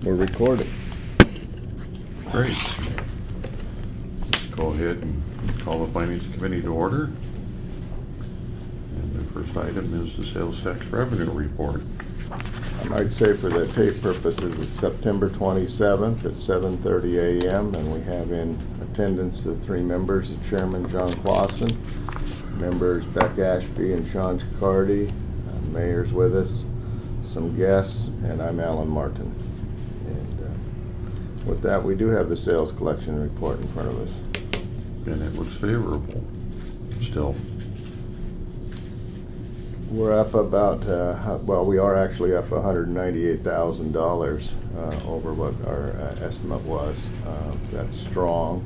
We're recording. Great. Let's go ahead and call the Finance Committee to order. And the first item is the sales tax revenue report. I'd say for the tape purposes, it's September 27th at 7:30 a.m. and we have in attendance the three members, the Chairman John Clausen, members Beck Ashby and Sean Cicardi, mayor's with us, some guests, and I'm Alan Martin. And with that, we do have the sales collection report in front of us. And it looks favorable still. We're up about, well, we are actually up $198,000 over what our estimate was. That's strong.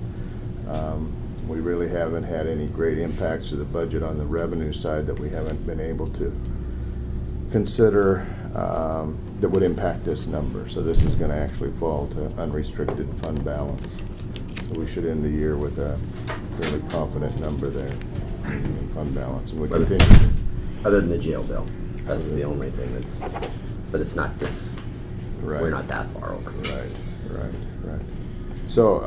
We really haven't had any great impacts to the budget on the revenue side that we haven't been able to consider that would impact this number. So this is going to actually fall to unrestricted fund balance. So we should end the year with a fairly confident number there in fund balance. And we continue. Other than the jail bill, that's the only thing that's, but it's not this, Right. We're not that far over. Right. So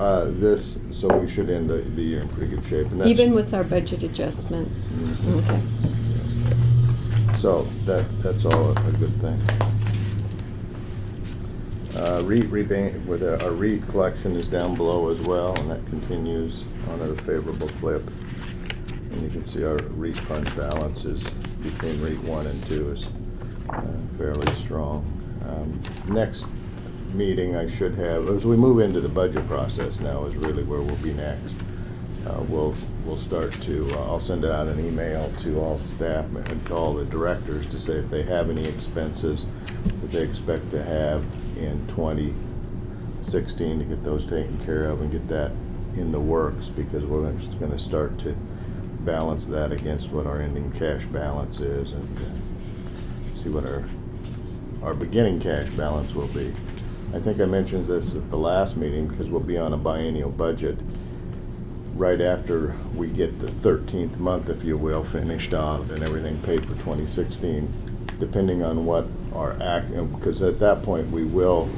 so we should end the year in pretty good shape. And that's, even with our budget adjustments. Mm-hmm. Okay. So that's all a good thing. Our REIT collection is down below as well, and that continues on a favorable clip. And you can see our REIT fund balance is between REIT 1 and 2 is fairly strong. Next meeting I should have, as we move into the budget process now, is really where we'll be next. We'll start to, I'll send out an email to all staff and to all the directors to say if they have any expenses that they expect to have in 2016 to get those taken care of and get that in the works, because we're just going to start to balance that against what our ending cash balance is and see what our beginning cash balance will be. I think I mentioned this at the last meeting because we'll be on a biennial budget right after we get the 13th month, if you will, finished off and everything paid for 2016, depending on what our because at that point we will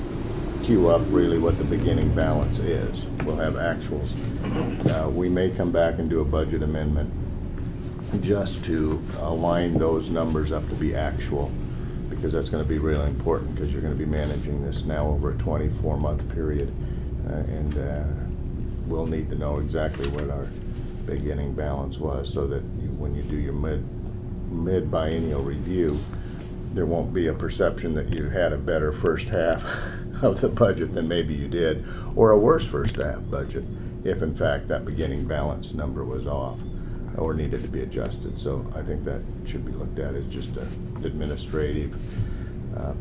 queue up really what the beginning balance is. We'll have actuals. We may come back and do a budget amendment just to align those numbers up to be actual, because that's going to be really important, because you're going to be managing this now over a 24-month period, and we'll need to know exactly what our beginning balance was, so that when you do your mid-biennial review, there won't be a perception that you had a better first half of the budget than maybe you did, or a worse first half budget, if in fact that beginning balance number was off or needed to be adjusted. So I think that should be looked at as just an administrative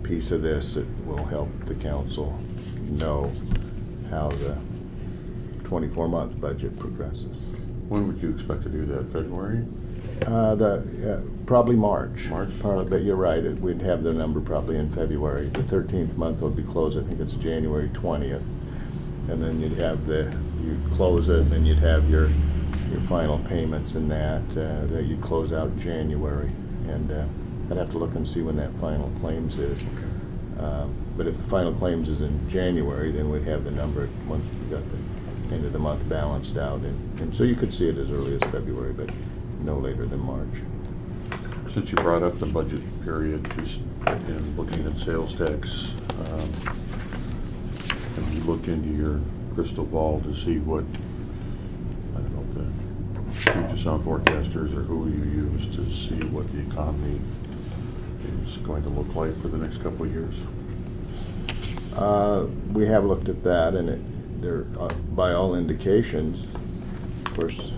piece of this that will help the council know how the 24-month budget progresses. When would you expect to do that? February? Probably March. March? Probably, but you're right. We'd have the number probably in February. The 13th month will be closed. I think it's January 20th, and then you'd close it, and then you'd have your final payments in that you'd close out in January, and I'd have to look and see when that final claims is. But if the final claims is in January, then we'd have the number once we got the end of the month balanced out, and so you could see it as early as February, but no later than March. Since you brought up the budget period, just in looking at sales tax, have you looked into your crystal ball to see what, I don't know, the Puget Sound forecasters or who you use to see what the economy is going to look like for the next couple of years? We have looked at that, and by all indications, of course,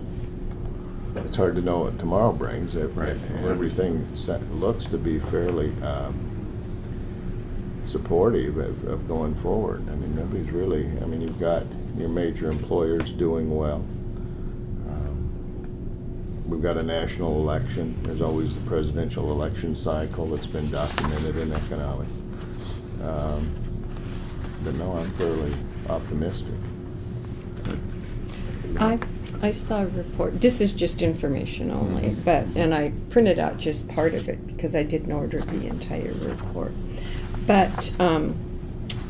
it's hard to know what tomorrow brings. Right. Everything looks to be fairly supportive of going forward. I mean, nobody's really, I mean, you've got your major employers doing well. We've got a national election. There's always the presidential election cycle that's been documented in economics. But no, I'm fairly optimistic. I saw a report. This is just information only, and I printed out just part of it because I didn't order the entire report. but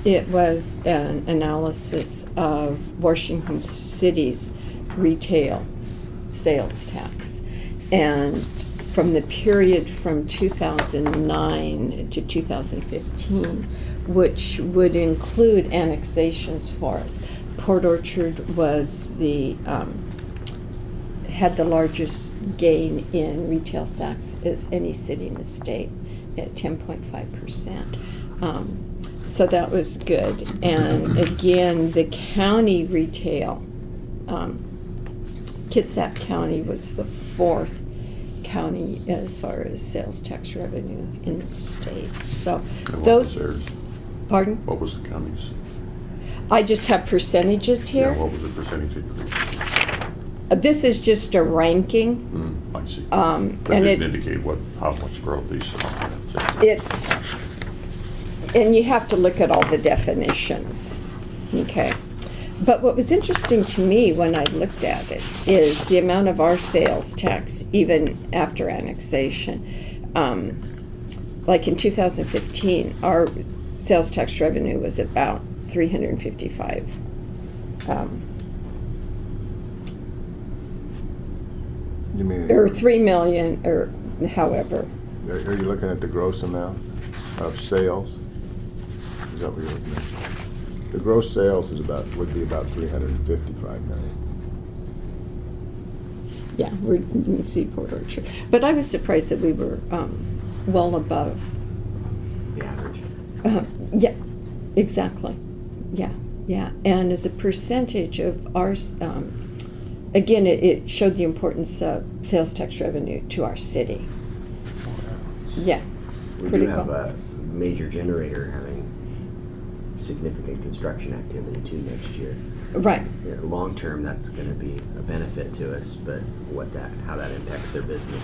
it was an analysis of Washington City's retail sales tax. And from the period from 2009 to 2015, which would include annexations for us. Port Orchard was had the largest gain in retail tax as any city in the state at 10.5%. So that was good. And again, the county retail, Kitsap County was the 4th county as far as sales tax revenue in the state. So And what those, was theirs? pardon? What was the county's? I just have percentages here. Yeah, what was the percentage increase? This is just a ranking. I see. And That it, didn't indicate how much growth these had. it's, and you have to look at all the definitions, okay? But what was interesting to me when I looked at it is the amount of our sales tax, even after annexation. Like in 2015, our sales tax revenue was about 355. You mean? Or 3 million, or however. Are you looking at the gross amount of sales? Is that what you're looking at? The gross sales would be about 355 million. Yeah, we're in Seaport Orchard. But I was surprised that we were well above. The average. Yeah, exactly. Yeah, yeah. And as a percentage of our, again, it showed the importance of sales tax revenue to our city. Yeah. We Pretty do have cool. a major generator having significant construction activity too next year. Right. Yeah, long term, that's going to be a benefit to us, but how that impacts their business.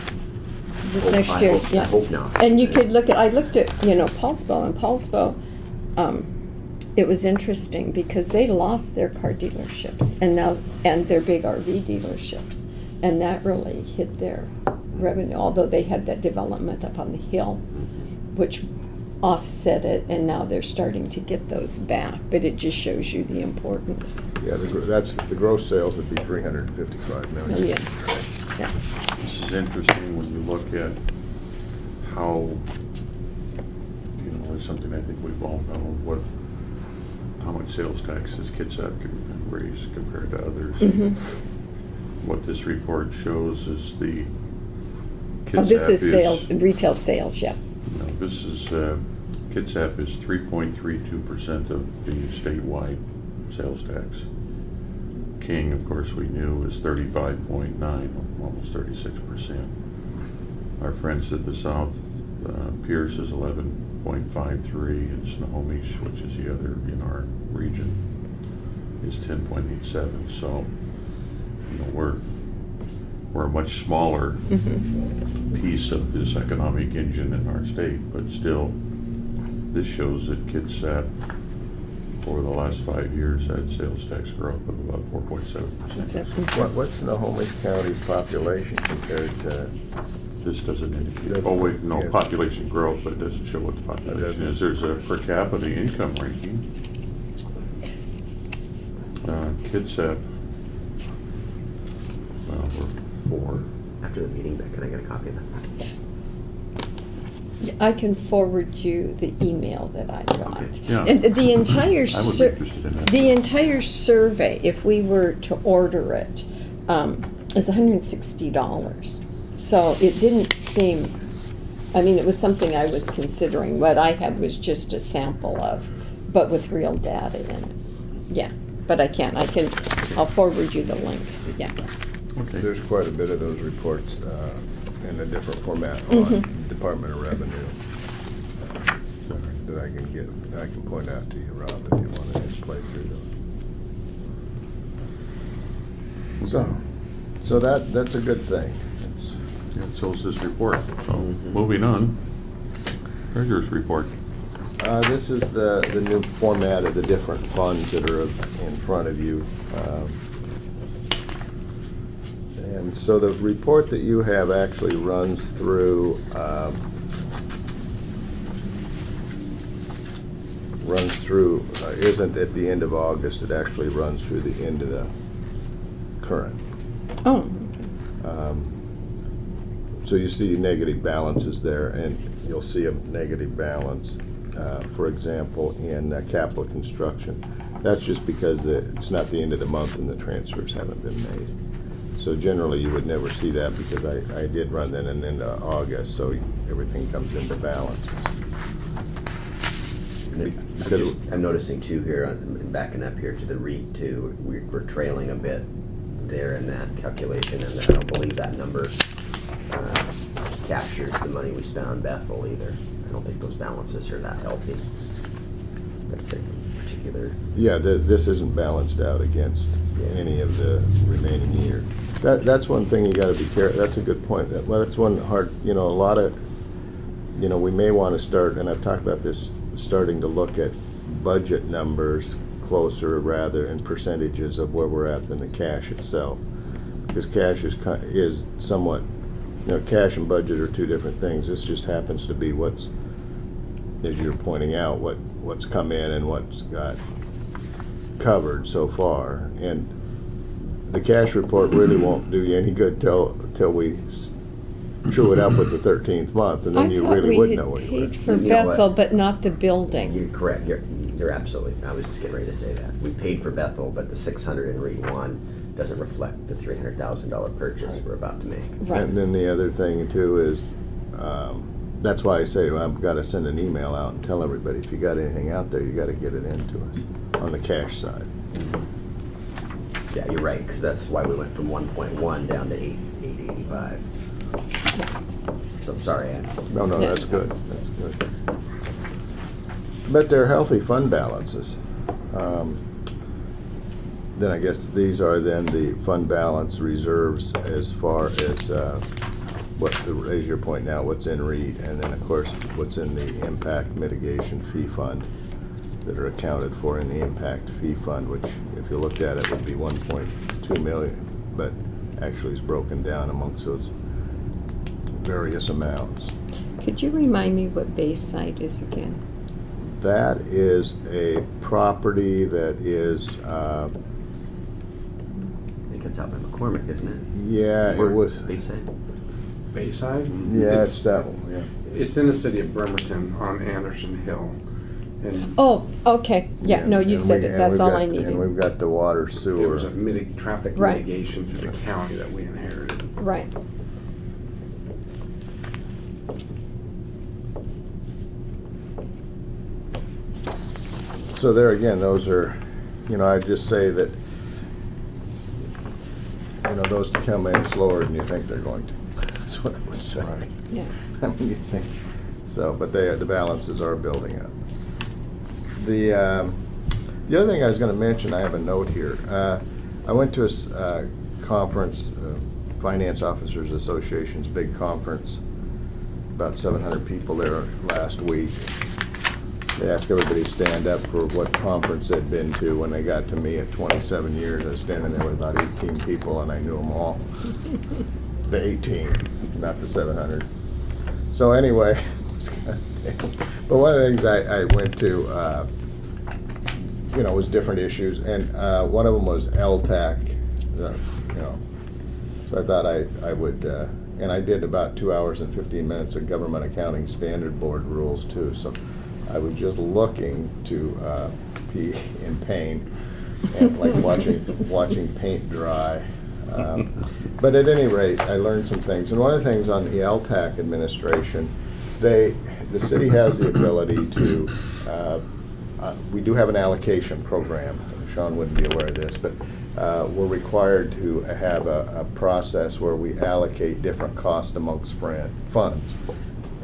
This next year, yeah. I hope not. And you could look at, I looked at, Paulsbo, and Paulsbo, it was interesting because they lost their car dealerships and their big RV dealerships. And that really hit their revenue, although they had that development up on the hill, which offset it, and now they're starting to get those back. But it just shows you the importance. Yeah, the gross sales would be 355 million. Yeah. Yeah. This is interesting when you look at how, it's something I think we've all known, how much sales tax does Kitsap can raise compared to others. Mm-hmm. What this report shows is the Oh, this Kitsap is sales, retail sales, yes. No, this is, Kitsap is 3.32% of the statewide sales tax. King, of course, we knew is 35.9, almost 36%. Our friends to the south, Pierce is 11.53, and Snohomish, which is the other in our region, is 10.87. So, we're a much smaller piece of this economic engine in our state, but still, this shows that Kitsap, over the last 5 years, had sales tax growth of about 4.7%. What's Snohomish County's population compared to? This doesn't indicate, Doesn't- oh wait, no, yeah. population growth, but it doesn't show what the population is. There's a per capita income ranking. Kitsap, we're 4. After the meeting, Beck, can I get a copy of that? I can forward you the email that I got. Okay. Yeah. And the entire I would be interested in that. the entire survey, if we were to order it, is $160. So it didn't seem, it was something I was considering. What I had was just a sample of, but with real data in it. Yeah, but I'll forward you the link, yeah. Okay. There's quite a bit of those reports in a different format Mm-hmm. on Department of Revenue that I can point out to you, Rob, if you want to just play through those. So that's a good thing. Yeah, so is this report. So, moving on, Treasurer's report. This is the new format of the different funds that are in front of you. And so the report that you have actually runs through runs through, isn't at the end of August, it actually runs through the end of the current. Oh, So you see negative balances there, and you'll see a negative balance, for example, in capital construction. That's just because it's not the end of the month and the transfers haven't been made. So generally, you would never see that because I did run that into August, so everything comes into balances. Because I'm noticing too here, backing up here to the REIT too, we're trailing a bit there in that calculation, and I don't believe that number captures the money we spent on Bethel either. I don't think those balances are that healthy. That's a particular. yeah, this isn't balanced out against any of the remaining year. That's one thing you got to be careful. That's a good point. That's one hard. A lot of, we may want to start, and I've talked about this, starting to look at budget numbers closer rather in percentages of where we're at than the cash itself, because cash is somewhat, cash and budget are two different things. This just happens to be what's, as you're pointing out, what's come in and what's got covered so far. And the cash report really won't do you any good till we true it up with the 13th month, and then you really would know what you were. I thought we had paid for You know Bethel, what? but not the building. You're correct. You're absolutely. I was just getting ready to say that we paid for Bethel, but the 600 in REIT 1 doesn't reflect the $300,000 purchase we're about to make. Right. And then the other thing too is, that's why I say I've got to send an email out and tell everybody, if you got anything out there, you got to get it into us on the cash side. Yeah, you're right, because that's why we went from 1.1 down to 885. So I'm sorry, Ann. No, Yeah. that's good. That's good. But they're healthy fund balances. Then I guess these are then the fund balance reserves as far as as you're pointing out, what's in REIT, and then of course what's in the impact mitigation fee fund that are accounted for in the impact fee fund, which if you looked at it would be 1.2 million, but actually is broken down amongst those various amounts. Could you remind me what Bayside is again? That is a property that is, I think it's out by McCormick, isn't it? yeah, it was, Bayside. Bayside? yeah, it's that one, yeah. It's in the city of Bremerton on Anderson Hill. And Oh, okay. Yeah, no, you And said we- it. and That's we've all got- I And needed. we've got the water there sewer. was a traffic Right. mitigation through the county that we inherited. Right. So there again, those are, I'd just say that, those come in slower than you think they're going to. That's what I would say. Yeah. I mean, you think, so, but the balances are building up. The other thing I was gonna mention, I have a note here. I went to a conference, Finance Officers Association's big conference, about 700 people there last week. They asked everybody to stand up for what conference they'd been to. When they got to me at 27 years, I was standing there with about 18 people, and I knew them all. The 18, not the 700. So anyway, but one of the things I went to, was different issues, and one of them was LTAC, So I thought I would, and I did about 2 hours and 15 minutes of Government Accounting Standard Board rules too. So I was just looking to be in pain and like watching paint dry. But at any rate, I learned some things. And one of the things on the LTAC administration, the city has the ability to, we do have an allocation program. Sean wouldn't be aware of this, but we're required to have a process where we allocate different costs amongst funds.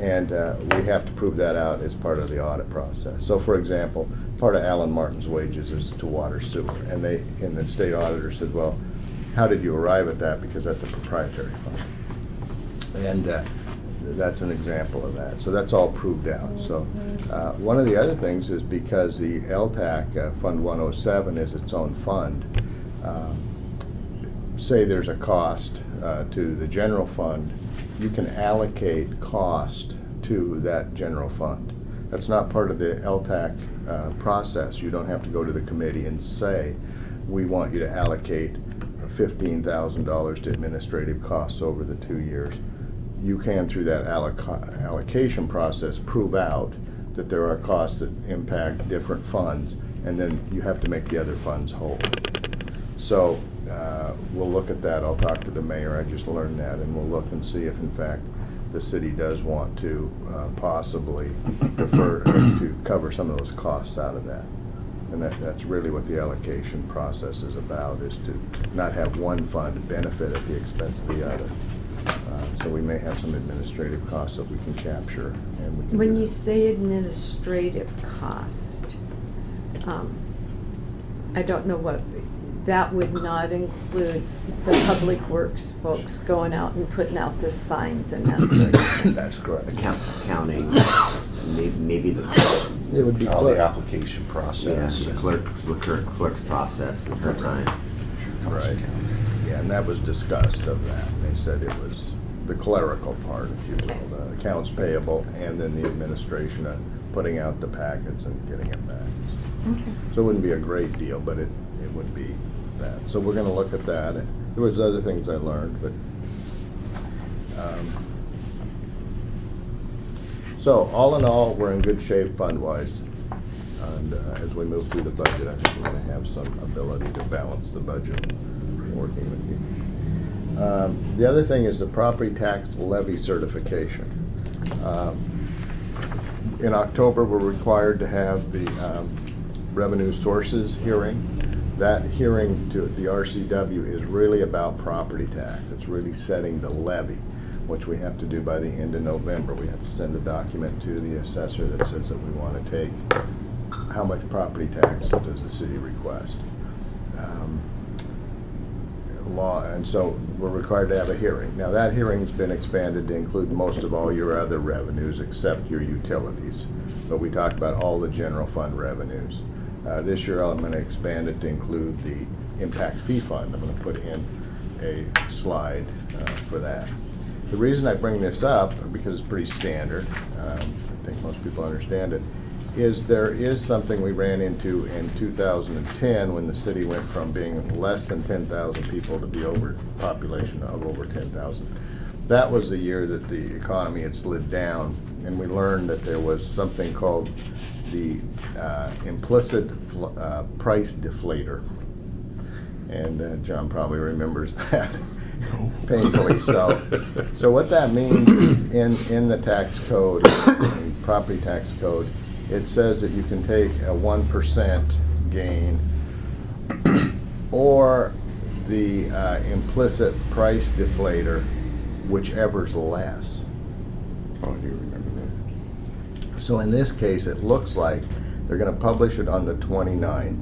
And we have to prove that out as part of the audit process. So for example, part of Alan Martin's wages is to water sewer. And the state auditor said, well, how did you arrive at that? Because that's a proprietary fund. And that's an example of that. So that's all proved out. So one of the other things is because the LTAC Fund 107 is its own fund, say there's a cost to the general fund, you can allocate cost to that general fund. That's not part of the LTAC process. You don't have to go to the committee and say, we want you to allocate $15,000 to administrative costs over the 2 years. You can, through that allocation process, prove out that there are costs that impact different funds, and then you have to make the other funds whole. So we'll look at that. I'll talk to the mayor. I just learned that, and we'll look and see if in fact the city does want to possibly defer to cover some of those costs out of that. And that's really what the allocation process is about, is to not have one fund benefit at the expense of the other. So we may have some administrative costs that we can capture, and we can When do you that. say administrative cost, I don't know what, that would not include the public works folks going out and putting out the signs and that sort of thing. That's correct. Accounting, maybe the, It would be All the clerk. application yeah, process. the clerk's process and her time. Right. Yeah, and that was discussed of that. And they said it was the clerical part, if you Okay. will, the accounts payable, and then the administration of putting out the packets and getting it back. Okay. So it wouldn't be a great deal, but it would be that. So we're gonna look at that. There was other things I learned, but, so all in all, we're in good shape fund-wise. And as we move through the budget, I think we're gonna have some ability to balance the budget, working with you. The other thing is the property tax levy certification. In October, we're required to have the revenue sources hearing. That hearing to the RCW is really about property tax. It's really setting the levy, which we have to do by the end of November. We have to send a document to the assessor that says that we want to take, how much property tax does the city request? And so we're required to have a hearing. Now that hearing's been expanded to include most of all your other revenues except your utilities. But we talked about all the general fund revenues. This year I'm going to expand it to include the impact fee fund. I'm going to put in a slide for that. The reason I bring this up, because it's pretty standard, I think most people understand it, is there is something we ran into in 2010 when the city went from being less than 10,000 people to be over population of over 10,000. That was the year that the economy had slid down, and we learned that there was something called the implicit price deflator. And John probably remembers that painfully so. So what that means is in the tax code, the property tax code, it says that you can take a 1% gain or the implicit price deflator, whichever's less. Oh, I do remember that. So in this case, it looks like they're going to publish it on the 29th.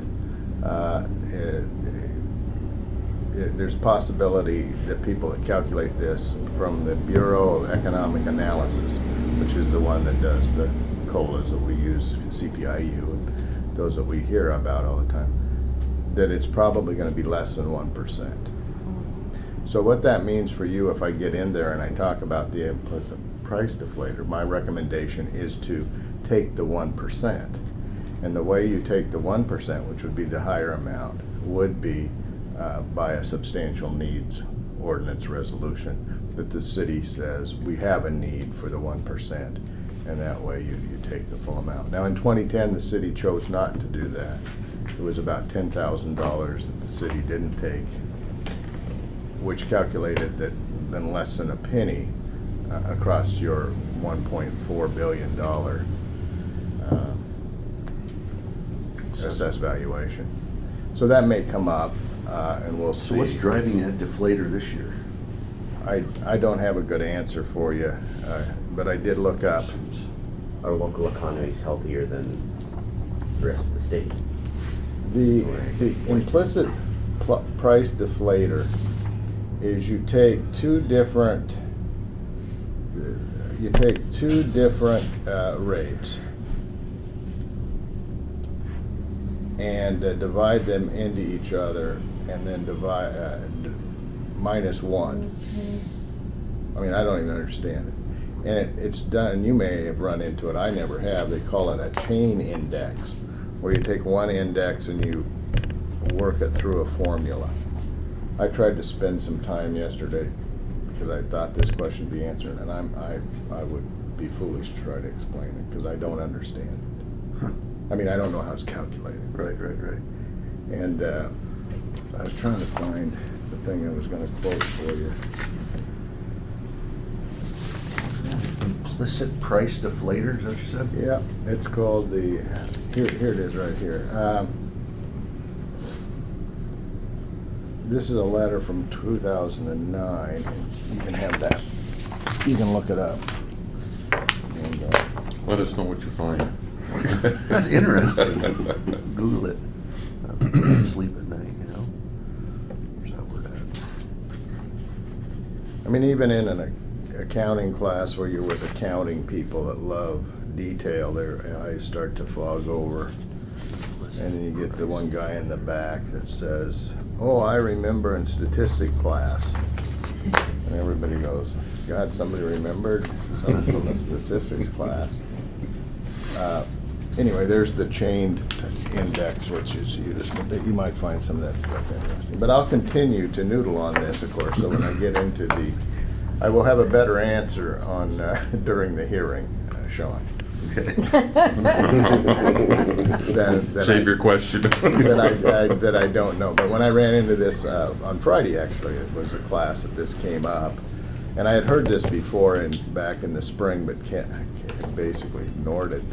There's a possibility that people that calculate this from the Bureau of Economic Analysis, which is the one that does the COLAs that we use, CPIU, and those that we hear about all the time, that it's probably going to be less than 1%. So what that means for you, if I get in there and I talk about the implicit price deflator, my recommendation is to take the 1%. And the way you take the 1%, which would be the higher amount, would be by a substantial needs ordinance resolution that the city says we have a need for the 1%, and that way you take the full amount. Now in 2010, the city chose not to do that. It was about $10,000 that the city didn't take, which calculated that then less than a penny across your $1.4 billion assessed valuation. So that may come up, and we'll see. So what's driving that deflator this year? I don't have a good answer for you, but I did look up. Our local economy is healthier than the rest of the state. The implicit price deflator is you take two different rates and divide them into each other, and then divide minus one. I mean, I don't even understand it. And it's done, you may have run into it, I never have, they call it a chain index, where you take one index and you work it through a formula. I tried to spend some time yesterday because I thought this question would be answered, and I would be foolish to try to explain it because I don't understand it. Huh. I mean, I don't know how it's calculated. Right. And I was trying to find the thing I was going to quote for you. Implicit price deflator, is that what you said? Yeah, it's called the, here it is right here. This is a letter from 2009, and you can have that. You can look it up. And, Let us know what you find. That's interesting. Google it. Can't sleep at night, you know? Where's that word at? I mean, even in an accounting class where you're with accounting people that love detail, their eyes start to fog over. And then you get the one guy in the back that says, "Oh, I remember in statistics class." And everybody goes, "God, somebody remembered something from the statistics class." Anyway, there's the chained index, which is used, but you might find some of that stuff interesting. But I'll continue to noodle on this, of course, so when I get into I will have a better answer on during the hearing, Sean. Okay. Save your question. that I don't know. But when I ran into this on Friday, actually, it was a class that this came up. And I had heard this before back in the spring, but basically ignored it.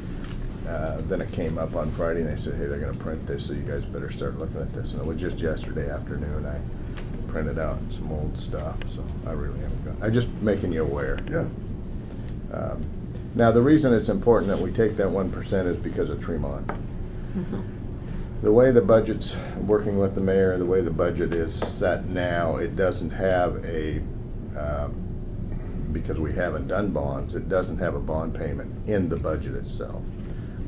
Then it came up on Friday, and they said, "Hey, they're going to print this, so you guys better start looking at this." And it was just yesterday afternoon. I printed out some old stuff, so I really haven't got. I'm just making you aware. Yeah. Now, the reason it's important that we take that 1% is because of Tremont. The way the budget's working with the mayor, the way the budget is set now, it doesn't have because we haven't done bonds, it doesn't have a bond payment in the budget itself.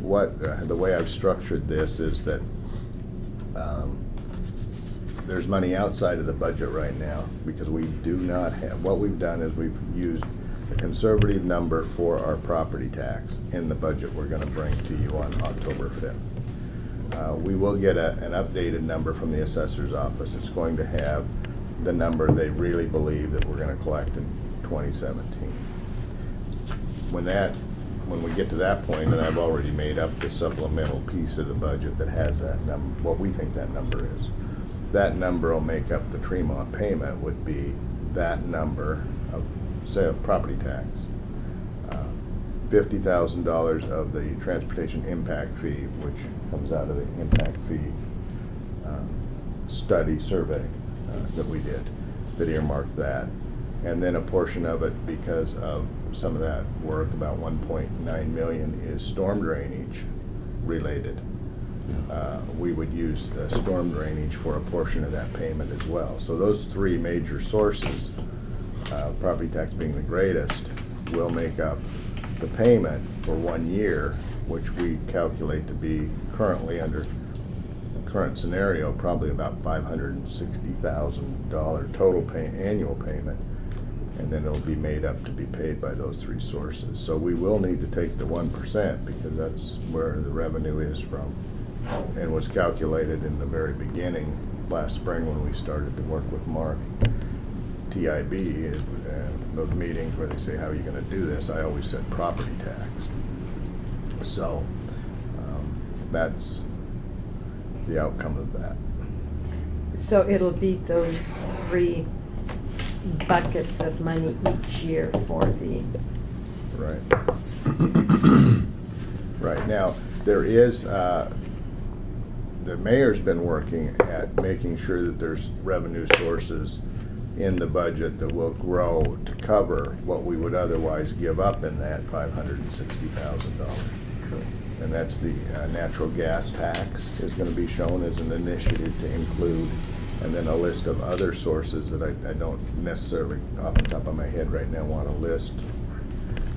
The way I've structured this is that there's money outside of the budget right now because we do not have, what we've done is we've used a conservative number for our property tax in the budget we're going to bring to you on October 5th. We will get an updated number from the assessor's office. It's going to have the number they really believe that we're going to collect in 2017. When we get to that point, and I've already made up the supplemental piece of the budget that has that number, what we think that number is. That number will make up the Tremont payment, would be that number of, say, of property tax. $50,000 of the transportation impact fee, which comes out of the impact fee study survey that we did, that earmarked that. And then a portion of it, because of some of that work, about 1.9 million is storm drainage related. We would use storm drainage for a portion of that payment as well. So those three major sources, property tax being the greatest, will make up the payment for 1 year, which we calculate to be currently under current scenario, probably about $560,000 total annual payment. And then it'll be made up to be paid by those three sources. So we will need to take the 1% because that's where the revenue is from, and was calculated in the very beginning last spring when we started to work with Mark. TIB, those meetings where they say, "How are you going to do this?" I always said property tax. So that's the outcome of that. So it'll be those three buckets of money each year for the... Right. Right. Now, there is, the mayor's been working at making sure that there's revenue sources in the budget that will grow to cover what we would otherwise give up in that $560,000. And that's the natural gas tax is going to be shown as an initiative to include, and then a list of other sources that I don't necessarily off the top of my head right now want to list,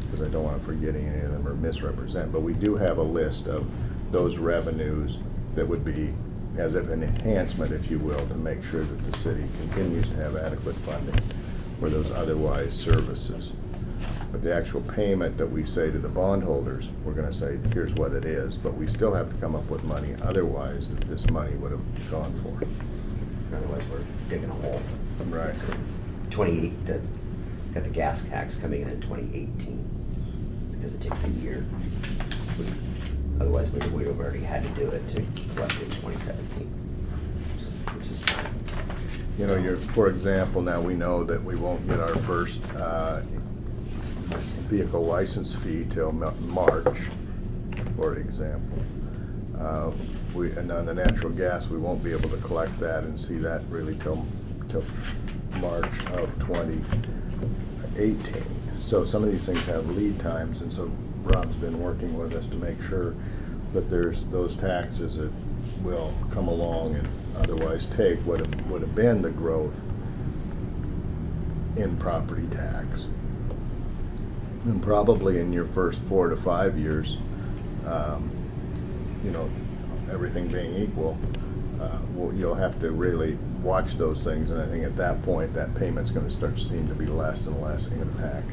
because I don't want to forget any of them or misrepresent, but we do have a list of those revenues that would be as an enhancement, if you will, to make sure that the city continues to have adequate funding for those otherwise services. But the actual payment that we say to the bondholders, we're gonna say, here's what it is, but we still have to come up with money, otherwise this money would have gone for. Otherwise, we're digging a hole. Right. 28, got the gas tax coming in 2018, because it takes a year. Otherwise, we would have already had to do it to collect it in 2017. So, which is fine. You know, for example, now we know that we won't get our first vehicle license fee till March, for example. And on the natural gas, we won't be able to collect that and see that really till March of 2018. So some of these things have lead times, and so Rob's been working with us to make sure that there's those taxes that will come along and otherwise take what would have been the growth in property tax. And probably in your first 4 to 5 years, you know, everything being equal, you'll have to really watch those things, and I think at that point that payment's going to start to seem to be less and less impact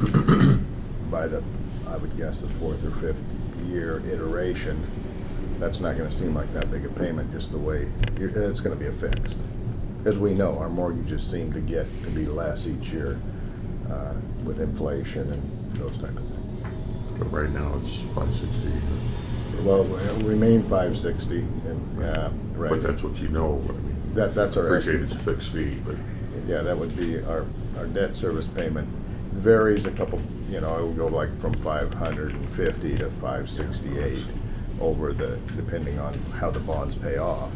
by the, I would guess, the 4th or 5th year iteration. That's not going to seem like that big a payment, just the way it's going to be a fixed. As we know, our mortgages seem to get to be less each year with inflation and those type of things. But right now it's 560. Well, it'll remain 560, and right. But that's what you know. I mean, That's our appreciate estimate. it's a fixed fee, but Yeah, that would be our debt service payment. Varies a couple, you know, it will go like from 550 to 568 over depending on how the bonds pay off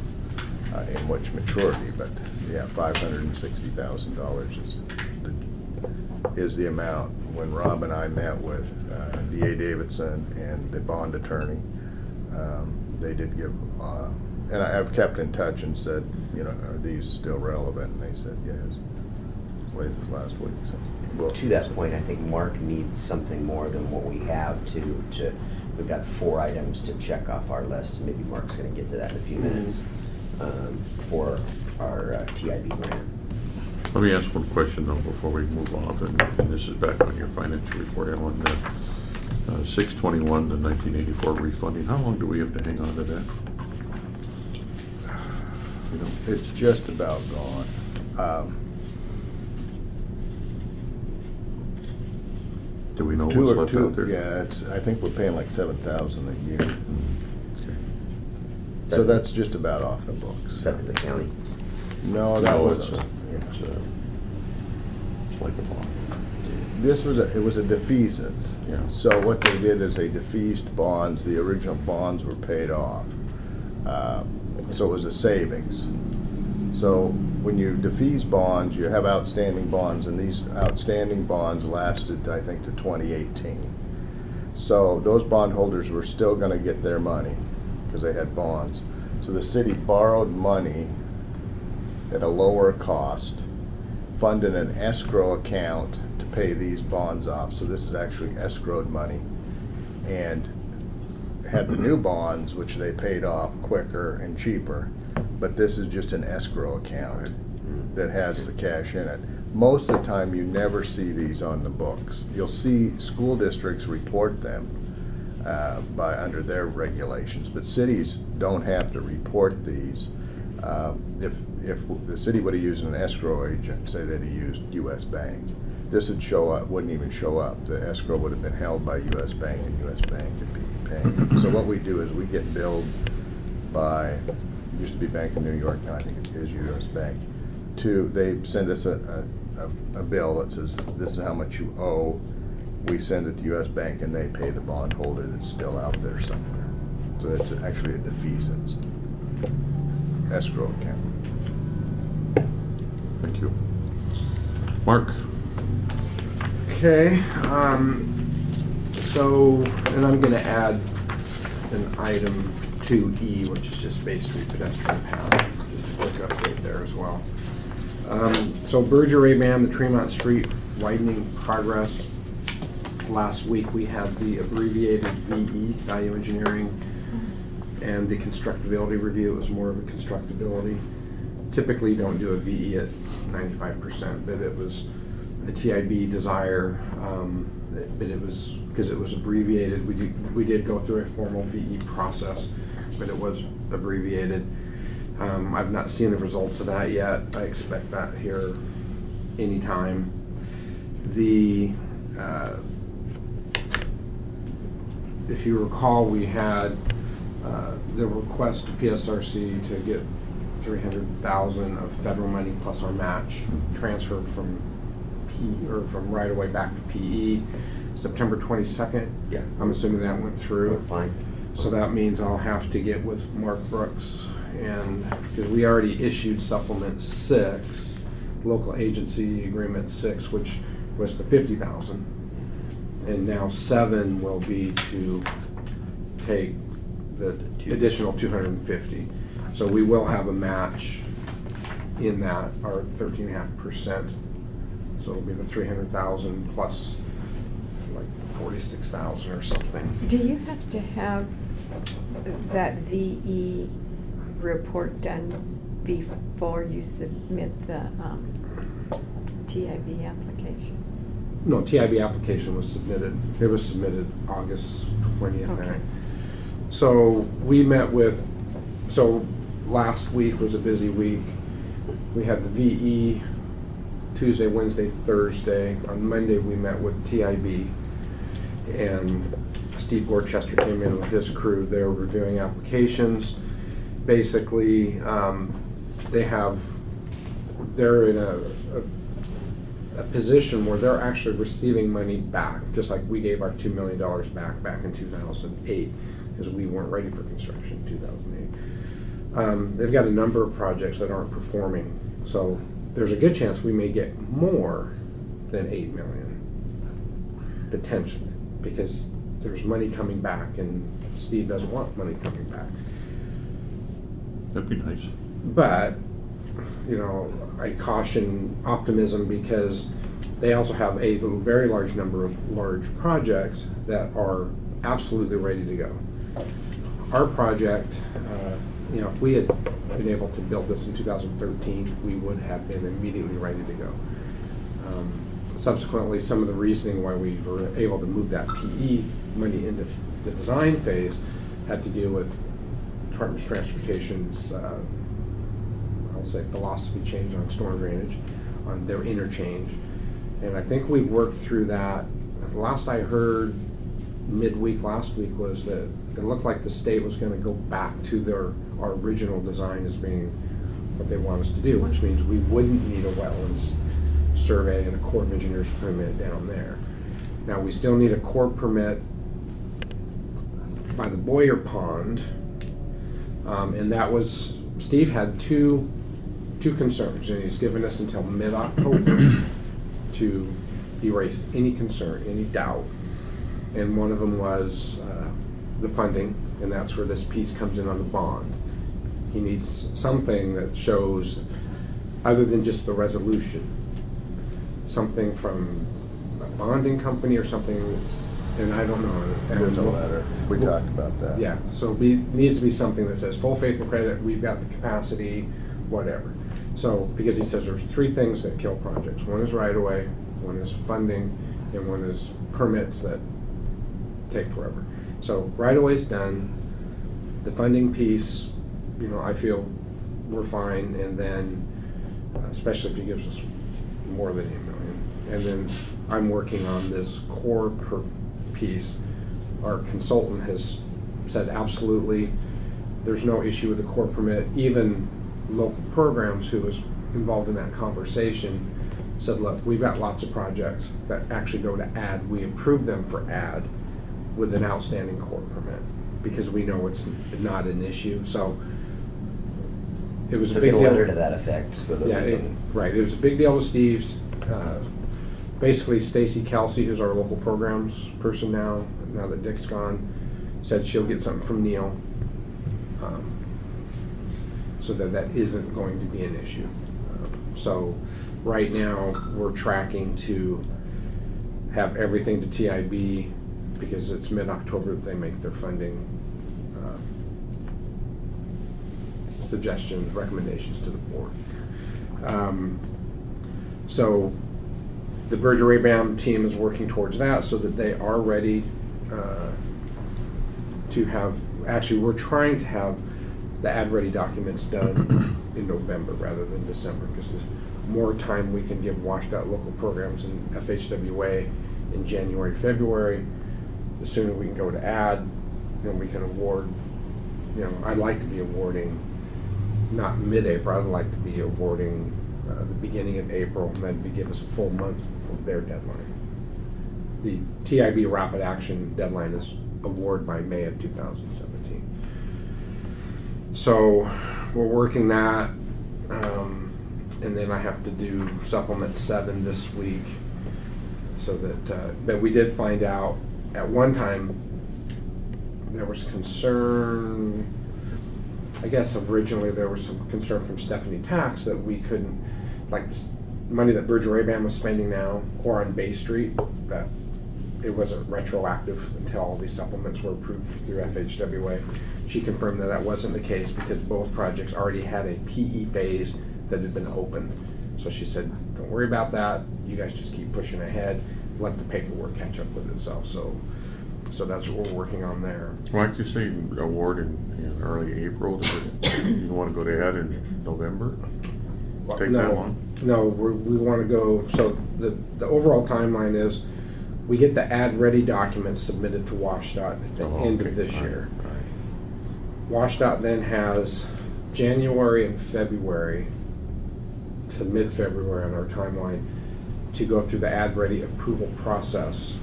in which maturity. But yeah, $560,000 is the amount. When Rob and I met with D.A. Davidson and the bond attorney, they did give, and I've kept in touch and said, you know, are these still relevant? And they said yes. Late as last week. So we'll, To that point, I think Mark needs something more than what we have to we've got 4 items to check off our list. Maybe Mark's gonna get to that in a few minutes for our TIB grant. let me ask one question though before we move on, and this is back on your financial report, Alan. 621, the 1984 refunding, how long do we have to hang on to that? You know, it's just about gone. do we know what's left out there? Yeah, I think we're paying like 7,000 a year. Okay. So that's just about off the books. Is that to the county? No, that No, was it's like a bond. it was a defeasance. Yeah. So what they did is they defeased bonds. The original bonds were paid off. So it was a savings. So when you defease bonds, you have outstanding bonds, and these outstanding bonds lasted, I think, to 2018. So those bondholders were still going to get their money because they had bonds. So the city borrowed money at a lower cost, funded an escrow account to pay these bonds off. So this is actually escrowed money, and had the new bonds, which they paid off quicker and cheaper. But this is just an escrow account that has the cash in it. Most of the time, you never see these on the books. You'll see school districts report them under their regulations, but cities don't have to report these. If the city would have used an escrow agent, say that he used U.S. Bank, this would show up, wouldn't even show up. The escrow would have been held by U.S. Bank, and U.S. Bank would be paying. So what we do is we get billed by, used to be Bank of New York, now I think it is U.S. Bank. They send us a bill that says this is how much you owe. We send it to U.S. Bank, and they pay the bondholder that's still out there somewhere. So it's actually a defeasance escrow account. Thank you. Mark? Okay, so, and I'm gonna add an item 2E, which is just Bay Street pedestrian path, just a quick update there as well. So Berger Ram, the Tremont Street widening progress. Last week we had the abbreviated VE, value engineering, and the constructability review. It was more of a constructability. Typically you don't do a VE at 95%, but it was a TIB desire but it was, because it was abbreviated, we did go through a formal VE process, but it was abbreviated. I've not seen the results of that yet. I expect that here anytime. If you recall, we had the request to PSRC to get $300,000 of federal money plus our match transferred from from right away back to PE, September 22nd. Yeah. I'm assuming that went through. Fine. So that means I'll have to get with Mark Brooks, and because we already issued supplement 6, local agency agreement 6, which was the 50,000, and now 7 will be to take the additional 250. So we will have a match in that, our 13.5%. So it'll be the 300,000 plus like 46,000 or something. Do you have to have that VE report done before you submit the TIB application? No, TIB application was submitted. It was submitted August 20th. Okay. So we met with, so last week was a busy week. We had the VE Tuesday, Wednesday, Thursday. On Monday we met with TIB, and Steve Gorchester came in with his crew. They were reviewing applications. Basically, they're in a position where they're actually receiving money back, just like we gave our $2 million back in 2008, because we weren't ready for construction in 2008. They've got a number of projects that aren't performing, so there's a good chance we may get more than $8 million, potentially, because there's money coming back, and Steve doesn't want money coming back. That'd be nice. But, you know, I caution optimism, because they also have a very large number of large projects that are absolutely ready to go. Our project, you know, if we had been able to build this in 2013, we would have been immediately ready to go. Subsequently, some of the reasoning why we were able to move that PE money into the design phase had to do with Department of Transportation's, I'll say, philosophy change on storm drainage, on their interchange. And I think we've worked through that. The last I heard midweek last week was that it looked like the state was going to go back to our original design as being what they want us to do, which means we wouldn't need a wetlands survey and a Corps of Engineers permit down there. Now, we still need a Corps permit by the Boyer Pond, and that was, Steve had two concerns, and he's given us until mid-October to erase any concern, any doubt. And one of them was the funding, and that's where this piece comes in on the bond. He needs something that shows, other than just the resolution, something from a bonding company or something that's, and I don't know. And There's a letter. We talked about that. Yeah, so needs to be something that says full faith and credit, we've got the capacity, whatever. So, because he says there's 3 things that kill projects. One is right-of-way, one is funding, and one is permits that take forever. So right-of-way's done. The funding piece, you know, I feel we're fine, and then especially if he gives us more than $8 million. And then I'm working on this core piece. Our consultant has said absolutely there's no issue with the core permit. Even local programs, who was involved in that conversation, said, look, we've got lots of projects that actually go to add. We approve them for add with an outstanding core permit, because we know it's not an issue. So it was a big deal. letter to that effect, so that Yeah, we can. right. It was a big deal to Steve's. Basically, Stacy Kelsey, who's our local programs person now that Dick's gone, said she'll get something from Neil, so that isn't going to be an issue. So right now, we're tracking to have everything to TIB, because it's mid-October that they make their funding suggestions, recommendations to the board. So the Berger ABAM team is working towards that so that they are ready to have, actually, we're trying to have the ad-ready documents done in November rather than December, because the more time we can give washed out local programs and FHWA in January, February, the sooner we can go to ad, then we can award, you know, I'd like to be awarding not mid-April, I'd like to be awarding the beginning of April, and then to give us a full month from their deadline. The TIB rapid action deadline is award by May of 2017. So we're working that, and then I have to do supplement 7 this week, so that, but we did find out at one time there was concern, I guess originally there was some concern from Stephanie Tax that we couldn't, like this money that Berger ABAM was spending now, or on Bay Street, that it wasn't retroactive until all these supplements were approved through FHWA. She confirmed that that wasn't the case because both projects already had a PE phase that had been opened. So she said, don't worry about that. You guys just keep pushing ahead. Let the paperwork catch up with itself. So that's what we're working on there. Why don't you say award in early April? You want to go to ad in November? Take that long? No, we want to go, so the overall timeline is we get the ad-ready documents submitted to WashDOT at the end of this year. WashDOT then has January and February to mid-February on our timeline to go through the ad-ready approval process,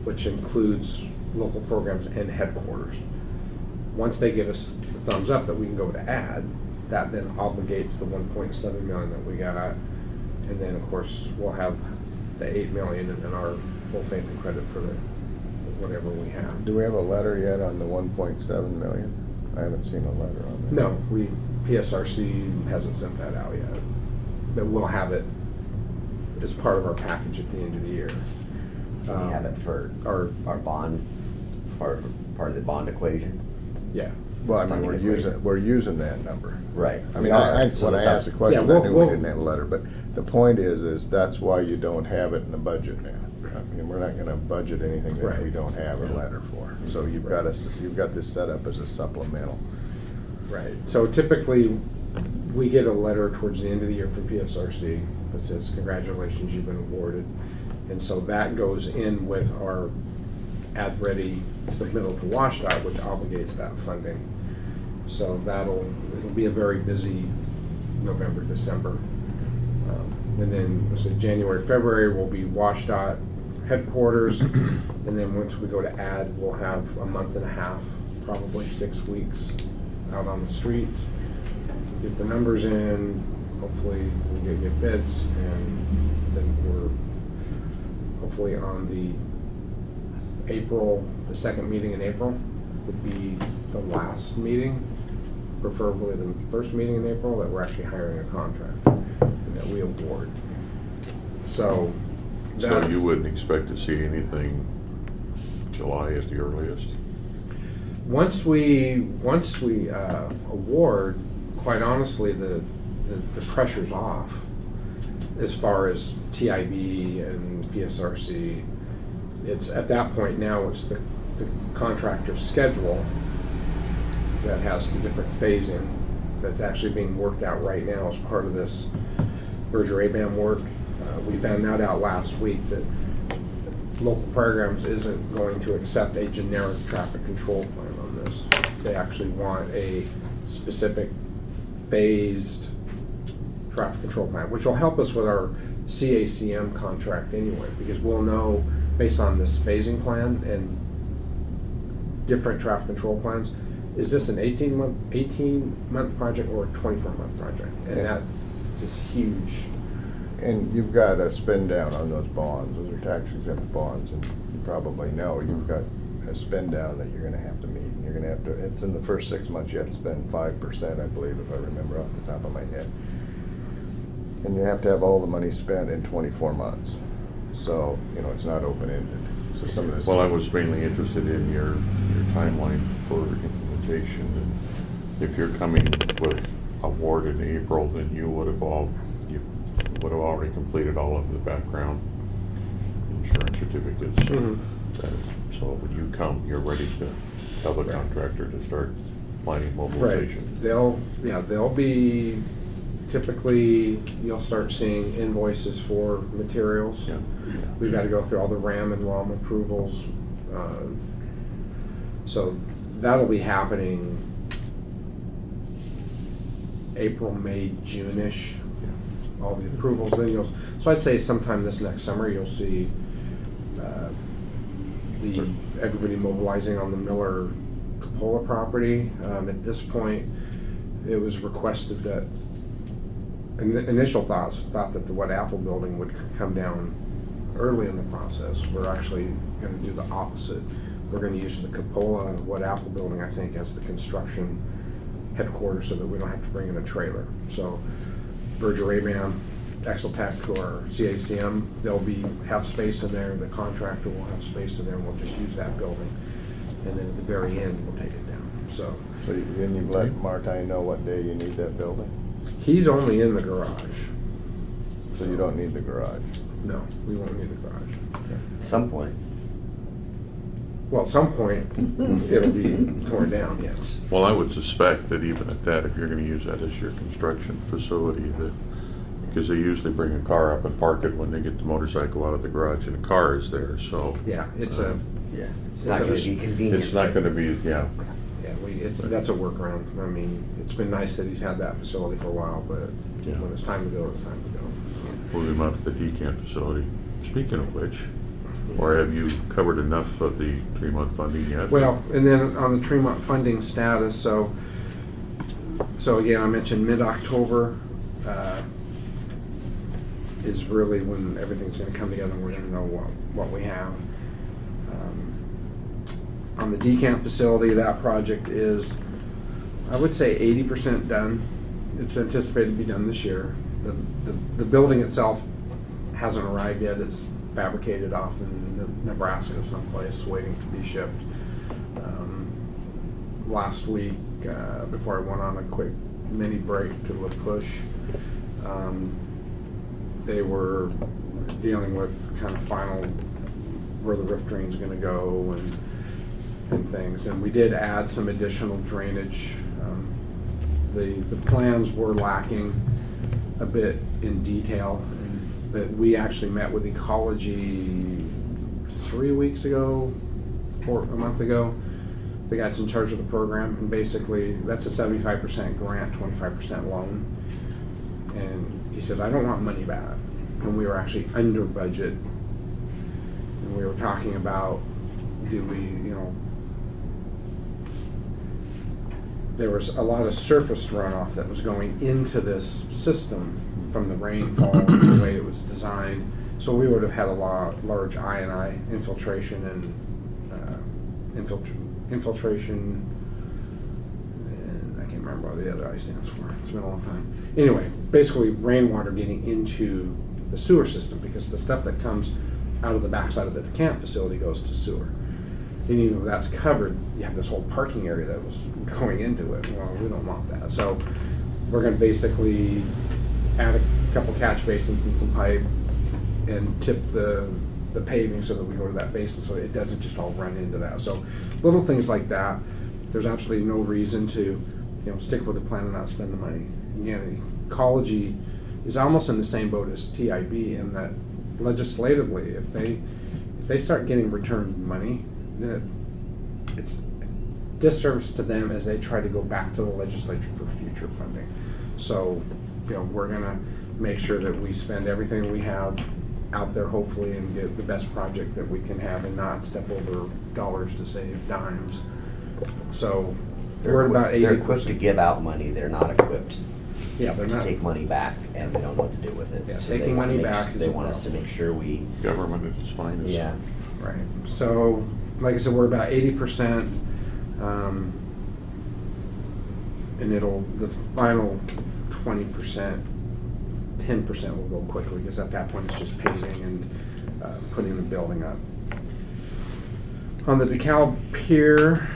which includes local programs and headquarters. Once they give us the thumbs up that we can go to ad, that then obligates the 1.7 million that we got, and then of course we'll have the 8 million and then our full faith and credit for the whatever we have. Do we have a letter yet on the 1.7 million? I haven't seen a letter on that. No, PSRC hasn't sent that out yet, but we'll have it as part of our package at the end of the year. We have it for our bond, or part of the bond equation. Yeah. Well, I mean, we're using that number. Right. I mean, So when I that's asked the question, Yeah, I knew we we'll- didn't have a letter, but the point is that's why you don't have it in the budget now. I mean, we're not gonna budget anything that we Right. don't have a letter for. So you've got this set up as a supplemental. Right. So typically, we get a letter towards the end of the year from PSRC that says, congratulations, you've been awarded. And so that goes in with our ad-ready submittal to WashDOT, which obligates that funding. So it'll be a very busy November, December. And then, so January, February will be WashDOT headquarters. And then once we go to ad, we'll have a month and a half, probably 6 weeks out on the streets. Get the numbers in, hopefully we get bids, and then we're hopefully on the second meeting in April would be the last meeting, preferably the first meeting in April, that we're actually hiring a contractor and that we award. So you wouldn't expect to see anything July at the earliest? Once we award, quite honestly, the pressure's off as far as TIB and PSRC. It's at that point now, it's the contractor's schedule that has the different phasing that's actually being worked out right now as part of this Berger ABAM work. We found that out last week that local programs isn't going to accept a generic traffic control plan on this. They actually want a specific phased traffic control plan, which will help us with our CACM contract anyway, because we'll know based on this phasing plan and different traffic control plans, is this an 18-month project or a 24-month project? And that is huge. And you've got a spend down on those bonds. Those are tax exempt bonds, and you probably know you've got a spend down that you're gonna have to meet. And you're gonna have to, it's in the first 6 months, you have to spend 5%, I believe, if I remember off the top of my head. And you have to have all the money spent in 24 months. So, you know, it's not open-ended. So some of this. Well, I was mainly interested in your timeline for implementation. And if you're coming with award in April, then you would have would have already completed all of the background insurance certificates. Mhm. So when you come, you're ready to tell the Right. contractor to start planning Right, mobilization. they'll be, typically, you'll start seeing invoices for materials. Yeah. We've got to go through all the RAM and ROM approvals. So that'll be happening April, May, June-ish, all the approvals. Then so I'd say sometime this next summer, you'll see everybody mobilizing on the Miller Cupola property. At this point, it was requested that, initial thought that the What Apple building would come down early in the process. We're actually going to do the opposite. We're going to use the Cupola What Apple building, I think, as the construction headquarters so that we don't have to bring in a trailer. So Berger Rabam, Exeltech, or CACM, they'll have space in there. The contractor will have space in there, and we'll just use that building. And then at the very end, we'll take it down. So And you've let Martine know what day you need that building? he's only in the garage. So you don't need the garage? No, we won't need the garage. At some point. Well, at some point, it'll be torn down, yes. Well, I would suspect that even at that, if you're gonna use that as your construction facility, that, because they usually bring a car up and park it when they get the motorcycle out of the garage and the car is there, so. Yeah, it's Uh, Yeah. It's It's not a- gonna be convenient. It's not gonna be, yeah. that's a workaround. I mean, it's been nice that he's had that facility for a while, but Yeah. when it's time to go, it's time to go. So, Move him out to the decant facility. Speaking of which, or have you covered enough of the Tremont funding yet? Well, and then on the Tremont funding status, so again, I mentioned mid-October is really when everything's gonna come together and we're gonna know what we have. On the decant facility, that project is, I would say 80% done. It's anticipated to be done this year. The building itself hasn't arrived yet. It's fabricated off in Nebraska someplace, waiting to be shipped. Last week, before I went on a quick mini break to La Push, they were dealing with kind of final where the roof drain's going to go and things. And we did add some additional drainage. The plans were lacking a bit in detail, but we actually met with Ecology 3 weeks ago, or a month ago. The guy's in charge of the program, and basically that's a 75% grant, 25% loan. And he says, I don't want money back. And we were actually under budget. And we were talking about, there was a lot of surface runoff that was going into this system from the rainfall, the way it was designed. So we would have had a large I&I infiltration and infiltration, and I can't remember what the other I stands for. It's been a long time. Anyway, basically rainwater getting into the sewer system, because the stuff that comes out of the backside of the decant facility goes to sewer. And even though that's covered, you have this whole parking area that was going into it. Well, we don't want that. So we're going to basically add a couple catch basins and some pipe and tip the paving so that we go to that basin so it doesn't just all run into that. So little things like that. There's absolutely no reason to stick with the plan and not spend the money. Again, Ecology is almost in the same boat as TIB in that legislatively, if they start getting returned money, then it's disservice to them as they try to go back to the legislature for future funding. So, we're gonna make sure that we spend everything we have out there, hopefully, and get the best project that we can have and not step over dollars to save dimes. So, we're at about 80%. They're equipped to give out money, they're not equipped Yeah, they're to not. take money back, and they don't know what to do with it. Yeah, So they taking want to money make- back is They a want us to problem. make sure we, Government at its finest. yeah. Right. So, like I said, we're about 80%, and the final 20%, 10% will go quickly, because at that point it's just paving and putting the building up. On the DeKalb Pier,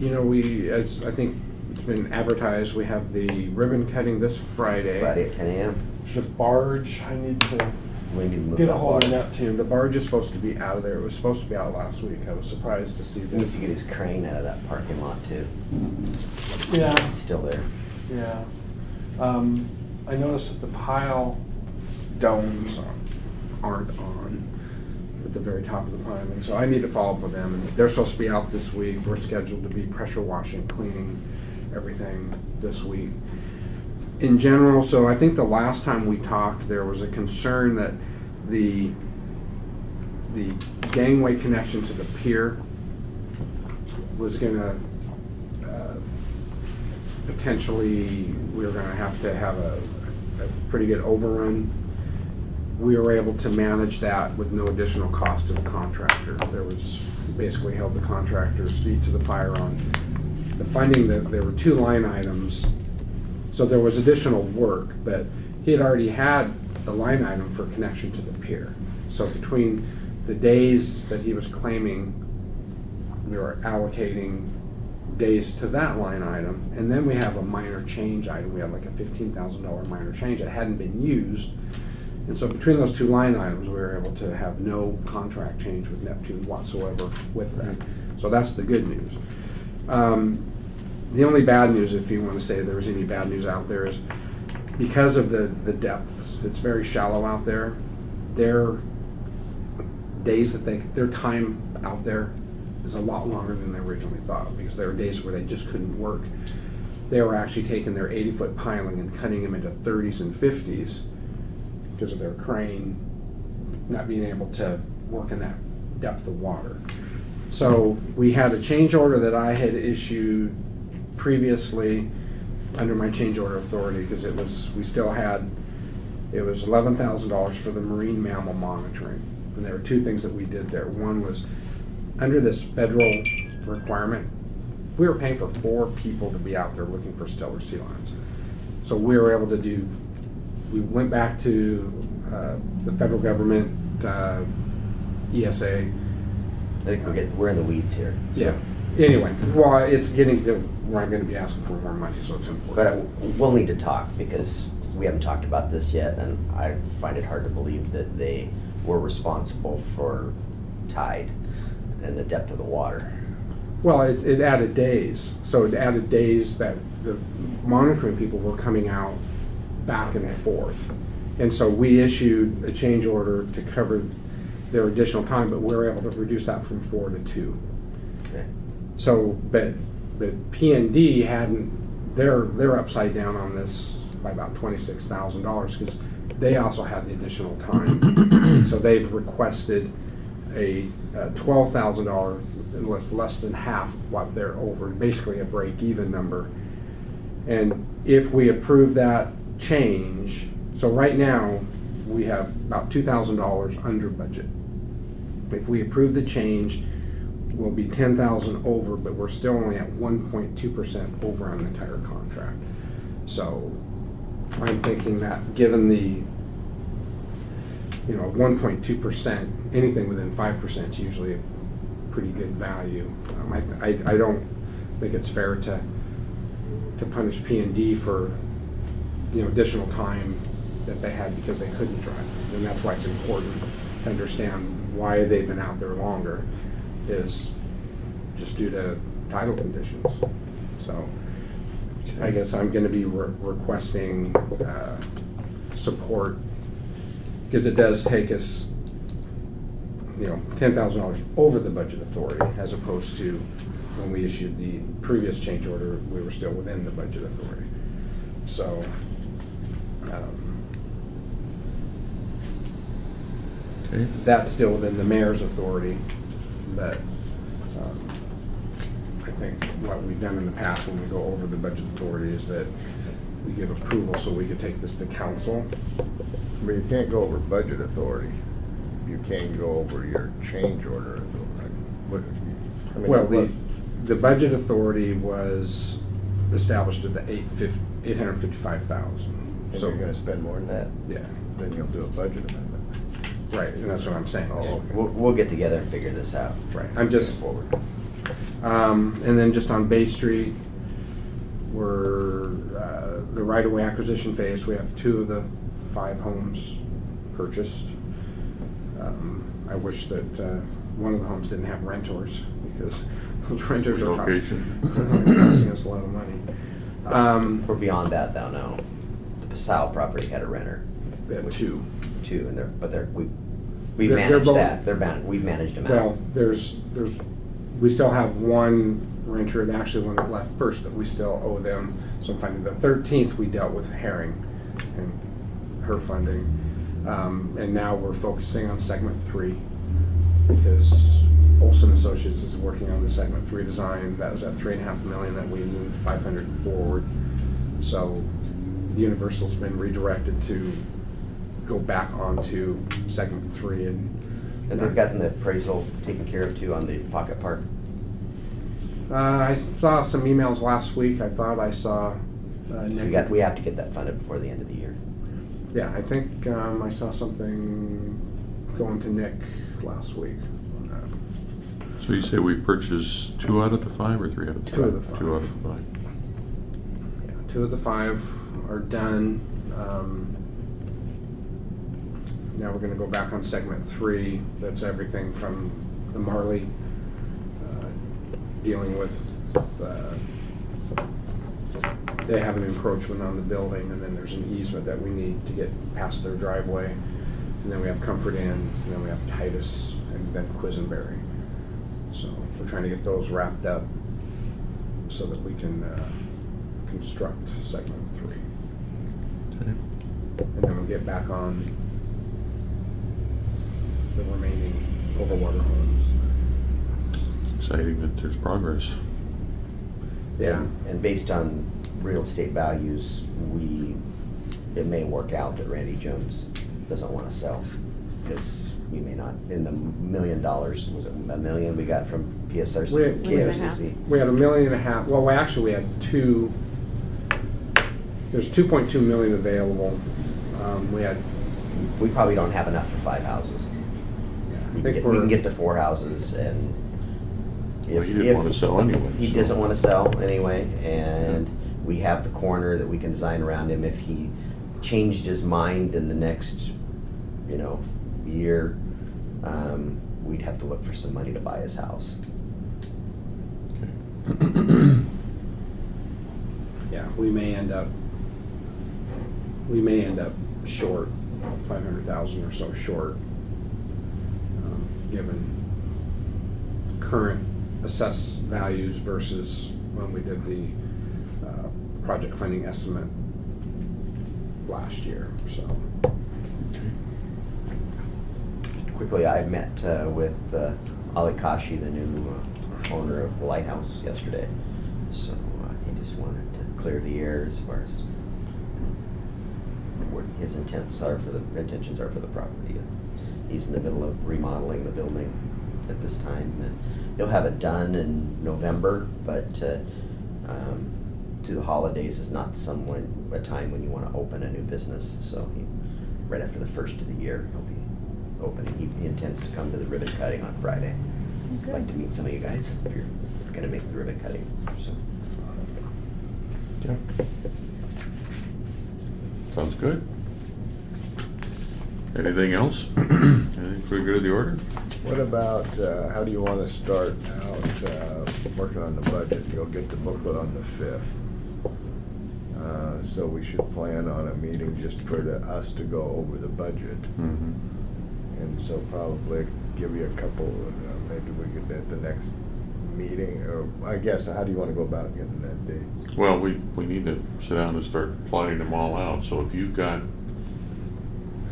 as I think it's been advertised. We have the ribbon cutting this Friday. Friday at 10 a.m. The barge, I need to We need to move get a that hold of water. Neptune. The barge is supposed to be out of there. It was supposed to be out last week. I was surprised to see He needs this. to get his crane out of that parking lot too. Yeah, It's still there. yeah. I noticed that the pile, Domes aren't on at the very top of the piling, so I need to follow up with them. And they're supposed to be out this week. We're scheduled to be pressure washing, cleaning everything this week. In general, so I think the last time we talked, there was a concern that the gangway connection to the pier was gonna potentially, we were gonna have to have a pretty good overrun. We were able to manage that with no additional cost to the contractor. There was, basically held the contractor's feet to the fire on the funding. That there were 2 line items, so there was additional work, but he had already had a line item for connection to the pier. So between the days that he was claiming, we were allocating days to that line item, and then we have a minor change item. We have like a $15,000 minor change that hadn't been used. And so between those 2 line items, we were able to have no contract change with Neptune whatsoever with that. So that's the good news. The only bad news, if you want to say there was any bad news out there, is because of the depths. It's very shallow out there. Their days that their time out there is a lot longer than they originally thought, because there were days where they just couldn't work. They were actually taking their 80-foot piling and cutting them into 30s and 50s because of their crane not being able to work in that depth of water. So we had a change order that I had issued previously under my change order authority, because it was $11,000 for the marine mammal monitoring. And there were 2 things that we did there. One was, under this federal requirement, we were paying for 4 people to be out there looking for stellar sea lions. So we were able to we went back to the federal government, ESA. I think we're in the weeds here. Yeah. Anyway, well, it's getting to where I'm going to be asking for more money, so it's important. But we'll need to talk, because we haven't talked about this yet, and I find it hard to believe that they were responsible for tide and the depth of the water. Well, it added days. So it added days that the monitoring people were coming out back and forth. And so we issued a change order to cover their additional time, but we were able to reduce that from 4 to 2. Okay. So, but PND they're upside down on this by about $26,000, because they also have the additional time. So they've requested a $12,000, less than half of what they're over, basically a break-even number. And if we approve that change, so right now we have about $2,000 under budget. If we approve the change, we'll be 10,000 over, but we're still only at 1.2% over on the entire contract. So I'm thinking that given the 1.2%, anything within 5% is usually a pretty good value. I don't think it's fair to punish P&D for additional time that they had because they couldn't drive. And that's why it's important to understand why they've been out there longer, is just due to tidal conditions. So I guess I'm going to be requesting support, because it does take us $10,000 over the budget authority, as opposed to when we issued the previous change order, we were still within the budget authority. So Okay. that's still within the mayor's authority, but I think what we've done in the past when we go over the budget authority is that we give approval so we could take this to council. But you can't go over budget authority. You can't go over your change order authority. I mean, Well, what- the budget authority was established at the $855,000. and So you're gonna spend more than that, yeah, then you'll do a budget amendment. right, and that's what I'm saying. Oh, okay. We'll get together and figure this out. Right, I'm just Forward. and then just on Bay Street, We're the right-of-way acquisition phase. We have 2 of the 5 homes purchased. I wish that one of the homes didn't have renters, because those renters are costing us a lot of money. We're beyond that though now. The Passau property had a renter. We have 2. And we've They're managed both- that. We've managed them Well, out. we still have 1 renter, actually one that left first, that we still owe them some funding. The 13th, we dealt with Herring and her funding. And now we're focusing on segment 3, because Olson Associates is working on the segment 3 design. That was at $3.5 million that we moved 500 forward. So Universal's been redirected to go back onto segment 3, And they've gotten the appraisal taken care of too on the Pocket Park. I saw some emails last week. I thought I saw Nick. We have to get that funded before the end of the year. Yeah, I think I saw something going to Nick last week on that. So you say we've purchased 2 out of the 5 or 3 out of the 5? 2 of the 5. 2 out of the 5. Yeah, 2 of the 5 are done. Now we're going to go back on segment 3. That's everything from the Marley, dealing with, they have an encroachment on the building, and then there's an easement that we need to get past their driveway. And then we have Comfort Inn, and then we have Titus, and then Quisenberry. So we're trying to get those wrapped up so that we can construct segment 3. Okay. And then we'll get back on the remaining overwater homes. Exciting that there's progress. Yeah. And based on real estate values, it may work out that Randy Jones doesn't want to sell, because we may not, in the $1 million, was it $1 million we got from PSRC? We KFCC? We had $1.5 million. Well, actually, we had 2. There's 2.2 million available. We probably don't have enough for 5 houses. I We think can get to 4 houses, and Well, he didn't want to sell anyway. he so- doesn't want to sell anyway, and we have the corner that we can design around him. If he changed his mind in the next, year, we'd have to look for some money to buy his house. Yeah, we may end up short, 500,000 or so short, given current assessed values versus when we did the project funding estimate last year. So Quickly, I met with Ali Kashi, the new owner of the Lighthouse, yesterday. So he just wanted to clear the air as far as what his intentions are for the property. He's in the middle of remodeling the building at this time, and he'll have it done in November, but to the holidays is not a time when you want to open a new business. So right after the first of the year, he'll be opening. He intends to come to the ribbon cutting on Friday. I'd like to meet some of you guys if you're going to make the ribbon cutting. So. Yeah. Sounds good. Anything else? Anything for the good of the order? What about, how do you want to start out working on the budget? You'll get the booklet on the 5th. So we should plan on a meeting just for us to go over the budget. Mm-hmm. And so probably give you a couple, maybe we could at the next meeting, or I guess, how do you want to go about getting that date? Well, we need to sit down and start plotting them all out. So if you've got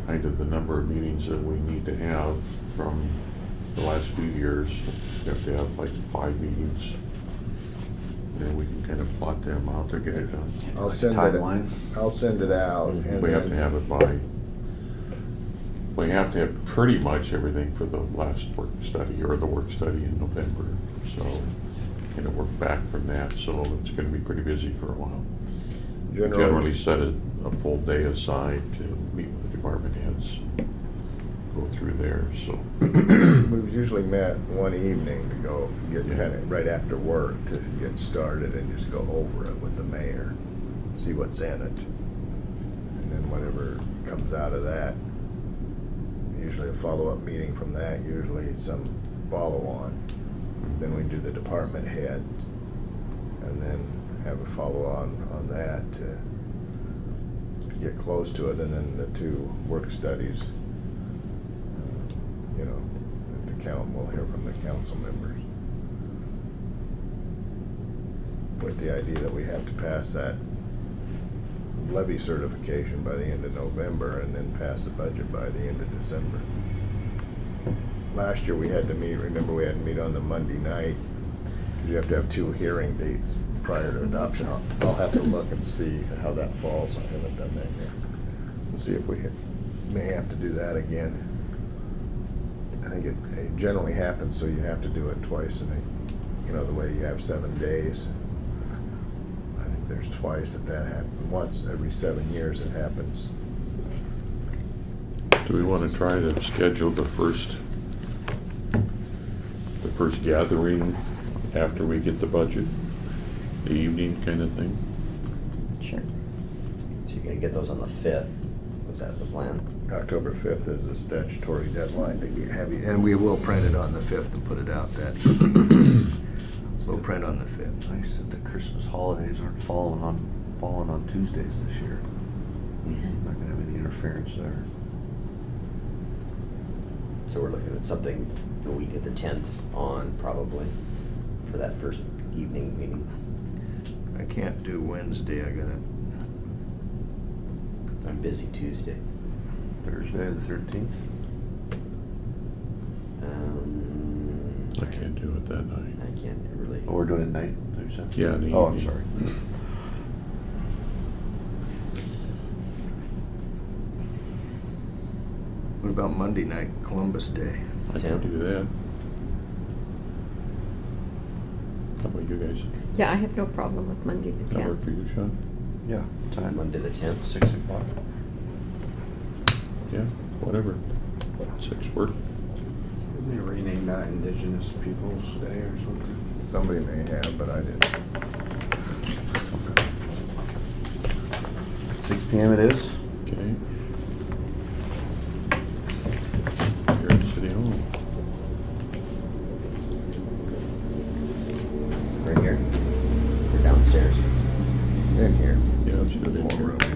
kind of the number of meetings that we need to have from the last few years, we have to have like 5 meetings. And we can kind of plot them out to get it done. I'll Like a send timeline. I'll send it out. And We have to then- have it by, we have to have pretty much everything for the last work study or the work study in November. So kind of work back from that. So it's going to be pretty busy for a while. Generally set a full day aside to meet with the department heads, go through there, so. We've usually met one evening to go get Yeah. kind of right after work to get started and just go over it with the mayor, see what's in it. And then whatever comes out of that, usually a follow-up meeting from that, usually some follow-on. Then we do the department heads and then have a follow-on on that to get close to it, and then the two work studies. You know, at the we'll hear from the council members. With the idea that we have to pass that levy certification by the end of November and then pass the budget by the end of December. Last year we had to meet, remember we had to meet on the Monday night. You have to have 2 hearing dates prior to adoption. I'll have to look and see how that falls. I haven't done that yet. We'll see if we may have to do that again. I think it generally happens, so you have to do it twice in a, you know, the way you have 7 days. I think there's twice that happens. Once every 7 years it happens. Do we want to try to schedule the first gathering after we get the budget? The evening kind of thing? Sure. So you're gonna get those on the 5th, was that the plan? October 5th is the statutory deadline to get heavy, and we will print it on the 5th and put it out that evening. So we'll print on the 5th. Nice that the Christmas holidays aren't falling on Tuesdays this year. Not gonna have any interference there. So we're looking at something the week of the 10th on, probably, for that first evening meeting. I can't do Wednesday, I'm busy Tuesday. Thursday the 13th. I can't do it that night. I can't really. Oh, we're doing it at night? Is that- Yeah, in the Oh, I'm evening. sorry. What about Monday night, Columbus Day? I can do that. How about you guys? Yeah, I have no problem with Monday the That work 10th. for you, Sean? Yeah, time? Monday the 10th. 6 o'clock. Yeah, whatever. 6 work. Didn't they rename that Indigenous Peoples Day or something? Somebody may have, but I didn't. 6 p.m. it is. Okay. Here at City Hall. Right here. Or downstairs. In here. Yeah, it's There's just more room in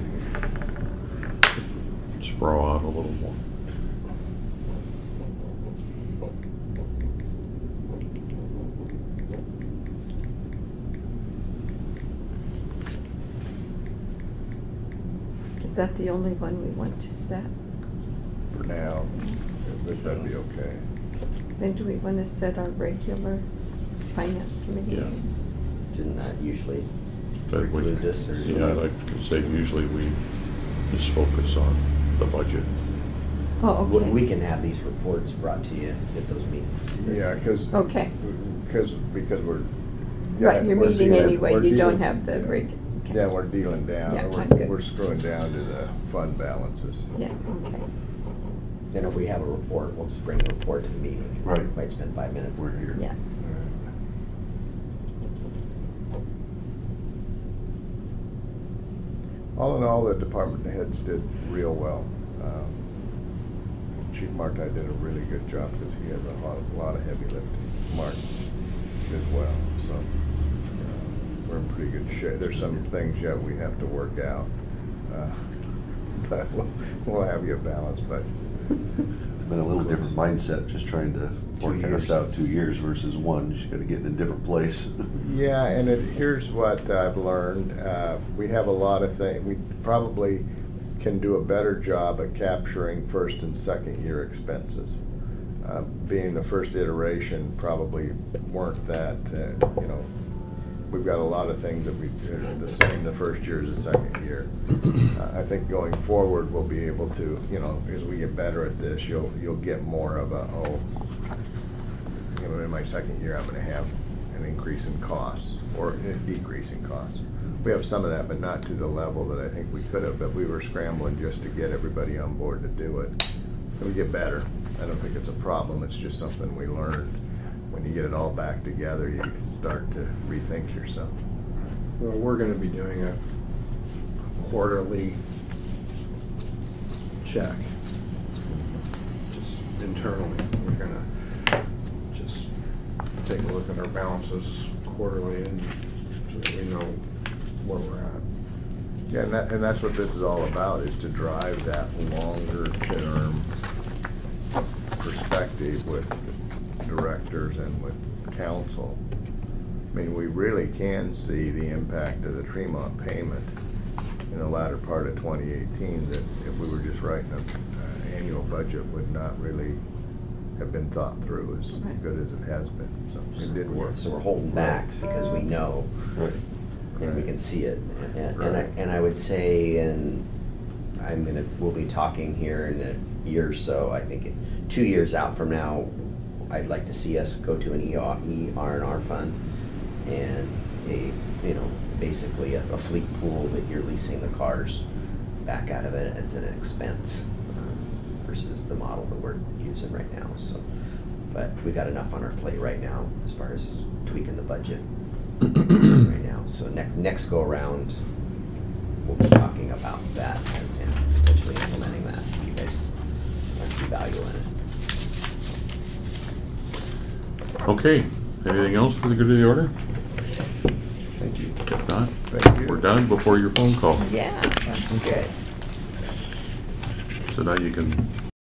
here. sprawl out a little more. Is that the only one we want to set? For now, if that'd be okay. Then do we want to set our regular finance committee? Yeah. meeting? Didn't that usually That would- preclude this? Or Yeah, I'd like to say usually we just focus on the budget. Oh, okay. We can have these reports brought to you at those meetings. Yeah, because Okay. we're. Right, you're we're meeting seeing it- anyway, we're you don't dealing- have the yeah. regular. Yeah, we're dealing down. Yeah, We're- I'm good. We're screwing down to the fund balances. Yeah, okay. Then if we have a report, we'll just bring the report to the meeting. Right. Might spend 5 minutes. We're here. Yeah. All in all, the department heads did real well. Chief Marti did a really good job because he has a lot of heavy lifting. Mark as well, so we're in pretty good shape. There's some things yet we have to work out, but we'll have you a balanced budget. It's been a little different mindset, just trying to forecast years. out 2 years versus one. You just gotta get in a different place. Yeah, and here's what I've learned. We have a lot of things. We probably can do a better job at capturing first and second year expenses. Being the first iteration probably weren't that, we've got a lot of things that are the same the first year as the second year. I think going forward, we'll be able to, as we get better at this, you'll get more of a, in my second year, I'm gonna have an increase in costs or a decrease in costs. We have some of that, but not to the level that I think we could have, but we were scrambling just to get everybody on board to do it. It'll get better. I don't think it's a problem, it's just something we learned. When you get it all back together, you start to rethink yourself. Well, we're gonna be doing a quarterly check. Just internally, we're gonna just take a look at our balances quarterly and so that we know where we're at. Yeah, and that's what this is all about, is to drive that longer term perspective with directors and with council. I mean, we really can see the impact of the Tremont payment in the latter part of 2018, that if we were just writing an annual budget would not really have been thought through as Right. good as it has been. So it did work. So we're holding back because we know Right. and we can see it. Right. And I would say, and we'll be talking here in a year or so, I think 2 years out from now, I'd like to see us go to an R&R fund and basically a fleet pool that you're leasing the cars back out of it as an expense versus the model that we're using right now. So, but we got enough on our plate right now as far as tweaking the budget right now. So next go around, we'll be talking about that and potentially implementing that. If you guys see value in it. Okay, anything else for the good of the order? Thank you. If not, Thank you. we're done before your phone call. Yeah, that's good. So now you can